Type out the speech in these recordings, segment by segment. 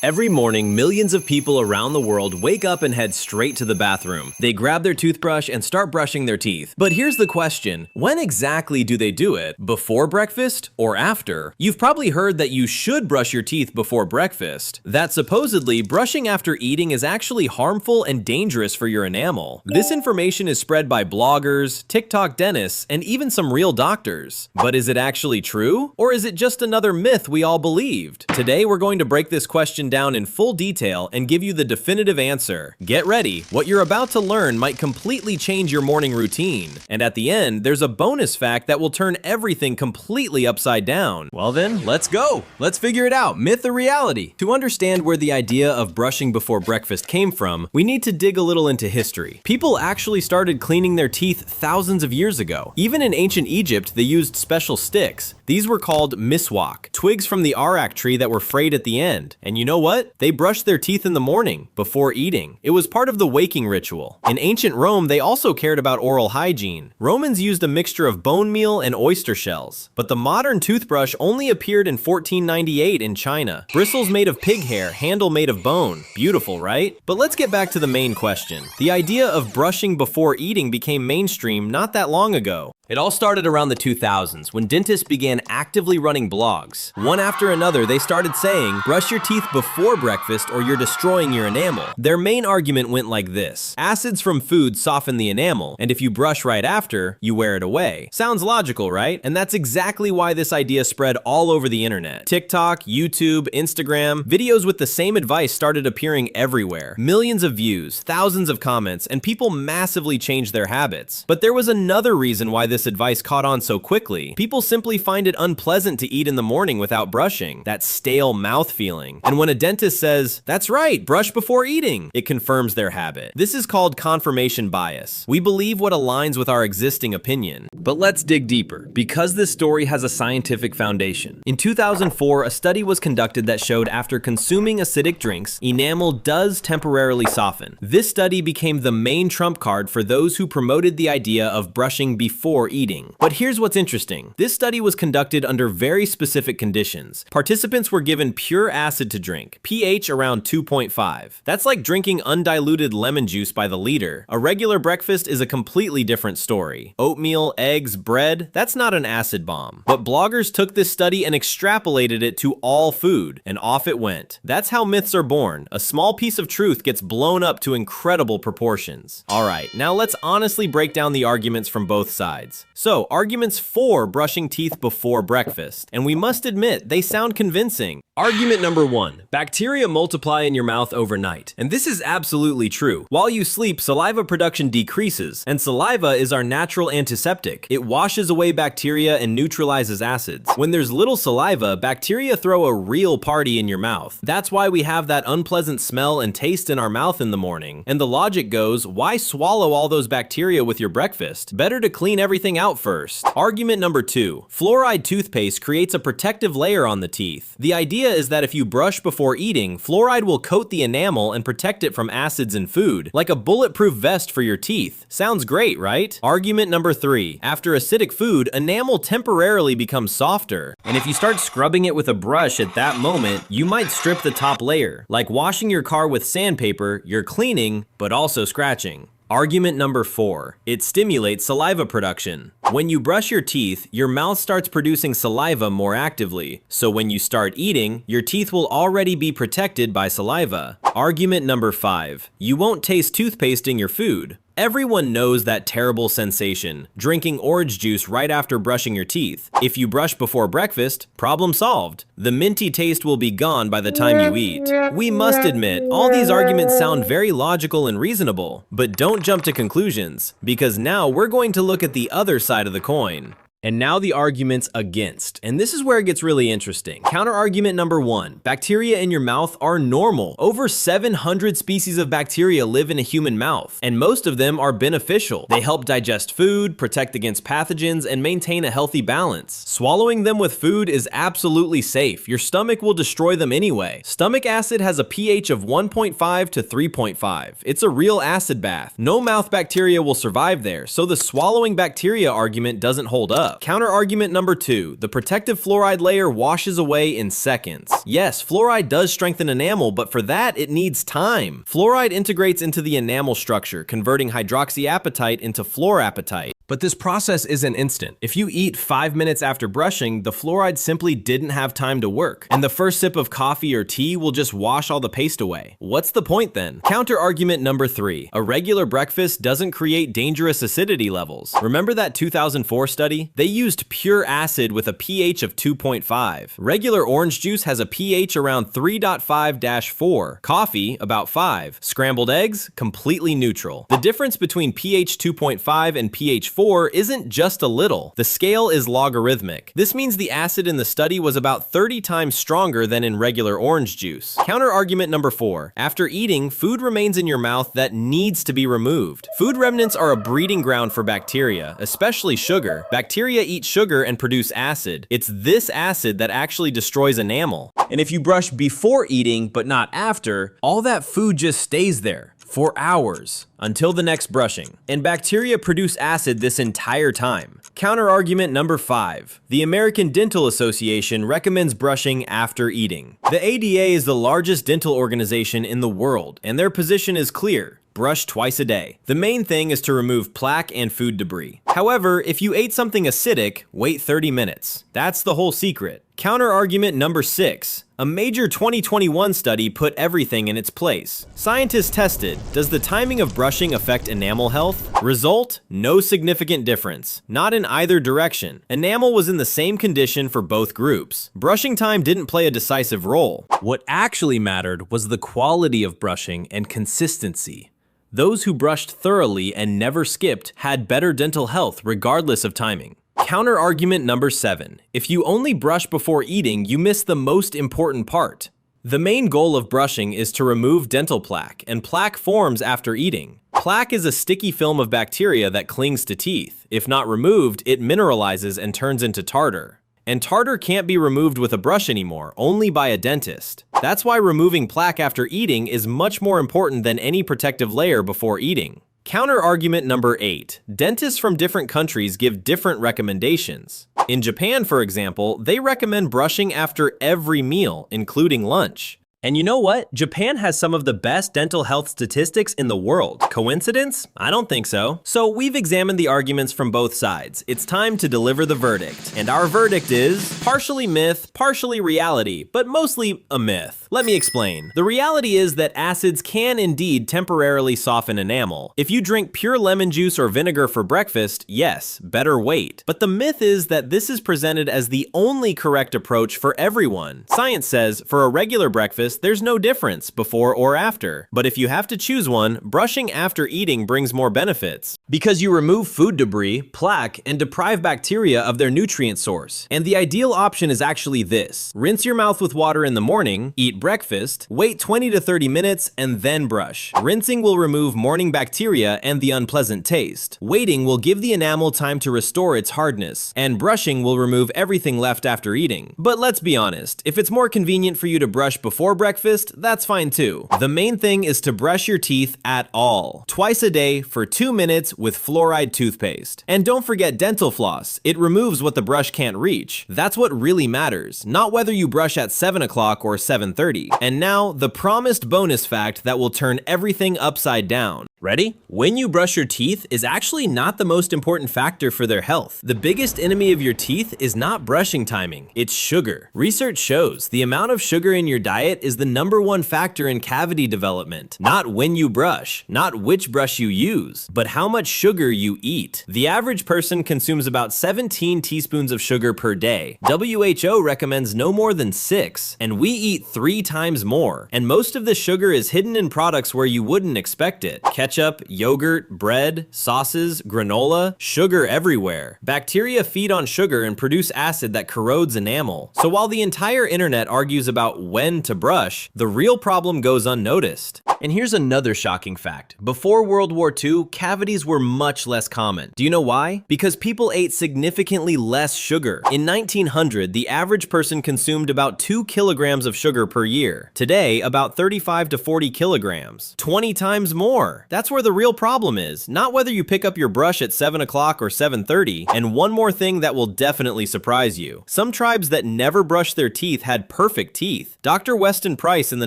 Every morning, millions of people around the world wake up and head straight to the bathroom. They grab their toothbrush and start brushing their teeth. But here's the question, when exactly do they do it? Before breakfast or after? You've probably heard that you should brush your teeth before breakfast. That supposedly, brushing after eating is actually harmful and dangerous for your enamel. This information is spread by bloggers, TikTok dentists, and even some real doctors. But is it actually true? Or is it just another myth we all believed? Today, we're going to break this question down in full detail and give you the definitive answer. Get ready, what you're about to learn might completely change your morning routine. And at the end, there's a bonus fact that will turn everything completely upside down. Well then, let's go! Let's figure it out, myth or reality? To understand where the idea of brushing before breakfast came from, we need to dig a little into history. People actually started cleaning their teeth thousands of years ago. Even in ancient Egypt, they used special sticks. These were called miswak, twigs from the arak tree that were frayed at the end. And you know what? They brushed their teeth in the morning, before eating. It was part of the waking ritual. In ancient Rome, they also cared about oral hygiene. Romans used a mixture of bone meal and oyster shells. But the modern toothbrush only appeared in 1498 in China. Bristles made of pig hair, handle made of bone. Beautiful, right? But let's get back to the main question. The idea of brushing before eating became mainstream not that long ago. It all started around the 2000s when dentists began actively running blogs. One after another, they started saying, brush your teeth before breakfast or you're destroying your enamel. Their main argument went like this. Acids from food soften the enamel, and if you brush right after, you wear it away. Sounds logical, right? And that's exactly why this idea spread all over the internet. TikTok, YouTube, Instagram, videos with the same advice started appearing everywhere. Millions of views, thousands of comments, and people massively changed their habits. But there was another reason why this advice caught on so quickly. People simply find it unpleasant to eat in the morning without brushing, that stale mouth feeling. And when a dentist says, that's right, brush before eating, it confirms their habit. This is called confirmation bias. We believe what aligns with our existing opinion. But let's dig deeper, because this story has a scientific foundation. In 2004, a study was conducted that showed after consuming acidic drinks, enamel does temporarily soften. This study became the main trump card for those who promoted the idea of brushing before eating. But here's what's interesting. This study was conducted under very specific conditions. Participants were given pure acid to drink, pH around 2.5. That's like drinking undiluted lemon juice by the liter. A regular breakfast is a completely different story. Oatmeal, eggs, bread, that's not an acid bomb. But bloggers took this study and extrapolated it to all food, and off it went. That's how myths are born. A small piece of truth gets blown up to incredible proportions. Alright, now let's honestly break down the arguments from both sides. So, arguments for brushing teeth before breakfast. And we must admit, they sound convincing. Argument number 1. Bacteria multiply in your mouth overnight. And this is absolutely true. While you sleep, saliva production decreases, and saliva is our natural antiseptic. It washes away bacteria and neutralizes acids. When there's little saliva, bacteria throw a real party in your mouth. That's why we have that unpleasant smell and taste in our mouth in the morning. And the logic goes, why swallow all those bacteria with your breakfast? Better to clean everything out first. Argument number 2. Fluoride toothpaste creates a protective layer on the teeth. The idea is that if you brush before eating, fluoride will coat the enamel and protect it from acids in food, like a bulletproof vest for your teeth. Sounds great, right? Argument number 3. After acidic food, enamel temporarily becomes softer. And if you start scrubbing it with a brush at that moment, you might strip the top layer. Like washing your car with sandpaper, you're cleaning, but also scratching. Argument number 4. It stimulates saliva production. When you brush your teeth, your mouth starts producing saliva more actively. So when you start eating, your teeth will already be protected by saliva. Argument number 5. You won't taste toothpaste in your food. Everyone knows that terrible sensation, drinking orange juice right after brushing your teeth. If you brush before breakfast, problem solved. The minty taste will be gone by the time you eat. We must admit, all these arguments sound very logical and reasonable, but don't jump to conclusions, because now we're going to look at the other side of the coin. And now the arguments against. And this is where it gets really interesting. Counter-argument number 1. Bacteria in your mouth are normal. Over 700 species of bacteria live in a human mouth, and most of them are beneficial. They help digest food, protect against pathogens, and maintain a healthy balance. Swallowing them with food is absolutely safe. Your stomach will destroy them anyway. Stomach acid has a pH of 1.5 to 3.5. It's a real acid bath. No mouth bacteria will survive there, so the swallowing bacteria argument doesn't hold up. up. Counter-argument number 2. The protective fluoride layer washes away in seconds. Yes, fluoride does strengthen enamel, but for that, it needs time. Fluoride integrates into the enamel structure, converting hydroxyapatite into fluorapatite. But this process isn't instant. If you eat 5 minutes after brushing, the fluoride simply didn't have time to work, and the first sip of coffee or tea will just wash all the paste away. What's the point then? Counter-argument number 3. A regular breakfast doesn't create dangerous acidity levels. Remember that 2004 study? They used pure acid with a pH of 2.5. Regular orange juice has a pH around 3.5-4. Coffee, about 5. Scrambled eggs, completely neutral. The difference between pH 2.5 and pH 4 isn't just a little. The scale is logarithmic. This means the acid in the study was about 30 times stronger than in regular orange juice. Counter-argument number 4. After eating, food remains in your mouth that needs to be removed. Food remnants are a breeding ground for bacteria, especially sugar. Bacteria eat sugar and produce acid. It's this acid that actually destroys enamel. And if you brush before eating but not after, all that food just stays there for hours until the next brushing, and bacteria produce acid this entire time. Counter-argument number 5. The American Dental Association recommends brushing after eating. The ADA is the largest dental organization in the world, and their position is clear. Brush twice a day. The main thing is to remove plaque and food debris. However, if you ate something acidic, wait 30 minutes. That's the whole secret. Counter-argument number 6. A major 2021 study put everything in its place. Scientists tested, does the timing of brushing affect enamel health? Result, no significant difference. Not in either direction. Enamel was in the same condition for both groups. Brushing time didn't play a decisive role. What actually mattered was the quality of brushing and consistency. Those who brushed thoroughly and never skipped had better dental health regardless of timing. Counter-argument number 7. If you only brush before eating, you miss the most important part. The main goal of brushing is to remove dental plaque, and plaque forms after eating. Plaque is a sticky film of bacteria that clings to teeth. If not removed, it mineralizes and turns into tartar. And tartar can't be removed with a brush anymore, only by a dentist. That's why removing plaque after eating is much more important than any protective layer before eating. Counter-argument number 8. Dentists from different countries give different recommendations. In Japan, for example, they recommend brushing after every meal, including lunch. And you know what? Japan has some of the best dental health statistics in the world. Coincidence? I don't think so. So we've examined the arguments from both sides. It's time to deliver the verdict. And our verdict is partially myth, partially reality, but mostly a myth. Let me explain. The reality is that acids can indeed temporarily soften enamel. If you drink pure lemon juice or vinegar for breakfast, yes, better wait. But the myth is that this is presented as the only correct approach for everyone. Science says for a regular breakfast, there's no difference before or after. But if you have to choose one, brushing after eating brings more benefits. Because you remove food debris, plaque, and deprive bacteria of their nutrient source. And the ideal option is actually this. Rinse your mouth with water in the morning, eat breakfast, wait 20 to 30 minutes, and then brush. Rinsing will remove morning bacteria and the unpleasant taste. Waiting will give the enamel time to restore its hardness. And brushing will remove everything left after eating. But let's be honest, if it's more convenient for you to brush before breakfast, that's fine too. The main thing is to brush your teeth at all. Twice a day for 2 minutes with fluoride toothpaste. And don't forget dental floss. It removes what the brush can't reach. That's what really matters, not whether you brush at 7 o'clock or 7:30. And now, the promised bonus fact that will turn everything upside down. Ready? When you brush your teeth is actually not the most important factor for their health. The biggest enemy of your teeth is not brushing timing, it's sugar. Research shows the amount of sugar in your diet is the #1 factor in cavity development. Not when you brush, not which brush you use, but how much sugar you eat. The average person consumes about 17 teaspoons of sugar per day. WHO recommends no more than 6, and we eat 3 times more. And most of the sugar is hidden in products where you wouldn't expect it. Ketchup, yogurt, bread, sauces, granola, sugar everywhere. Bacteria feed on sugar and produce acid that corrodes enamel. So while the entire internet argues about when to brush, the real problem goes unnoticed. And here's another shocking fact. Before World War II, cavities were much less common. Do you know why? Because people ate significantly less sugar. In 1900, the average person consumed about 2 kilograms of sugar per year. Today, about 35 to 40 kilograms. 20 times more. That's where the real problem is, not whether you pick up your brush at 7 o'clock or 7:30. And one more thing that will definitely surprise you. Some tribes that never brushed their teeth had perfect teeth. Dr. Weston Price in the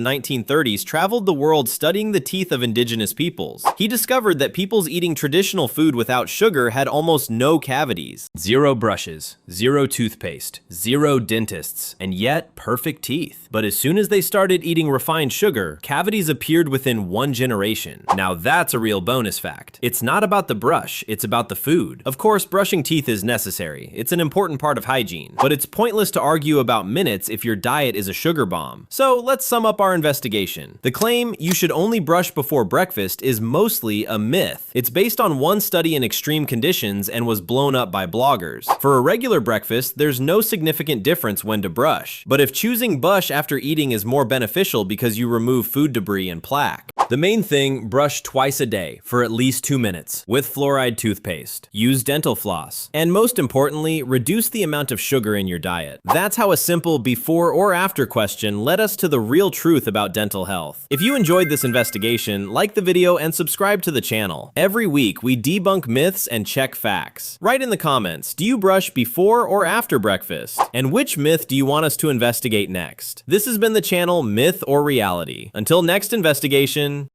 1930s traveled the world studying the teeth of indigenous peoples. He discovered that peoples eating traditional food without sugar had almost no cavities. 0 brushes, 0 toothpaste, 0 dentists, and yet perfect teeth. But as soon as they started eating refined sugar, cavities appeared within 1 generation. Now that's a real bonus fact. It's not about the brush, it's about the food. Of course, brushing teeth is necessary. It's an important part of hygiene. But it's pointless to argue about minutes if your diet is a sugar bomb. So let's sum up our investigation. The claim you should only brush before breakfast is mostly a myth. It's based on one study in extreme conditions and was blown up by bloggers. For a regular breakfast, there's no significant difference when to brush. But if choosing brush after eating is more beneficial because you remove food debris and plaque. The main thing, brush twice a day for at least 2 minutes with fluoride toothpaste. Use dental floss. And most importantly, reduce the amount of sugar in your diet. That's how a simple before or after question led us to the real truth about dental health. If you enjoyed this investigation, like the video and subscribe to the channel. Every week, we debunk myths and check facts. Write in the comments, do you brush before or after breakfast? And which myth do you want us to investigate next? This has been the channel Myth or Reality. Until next investigation,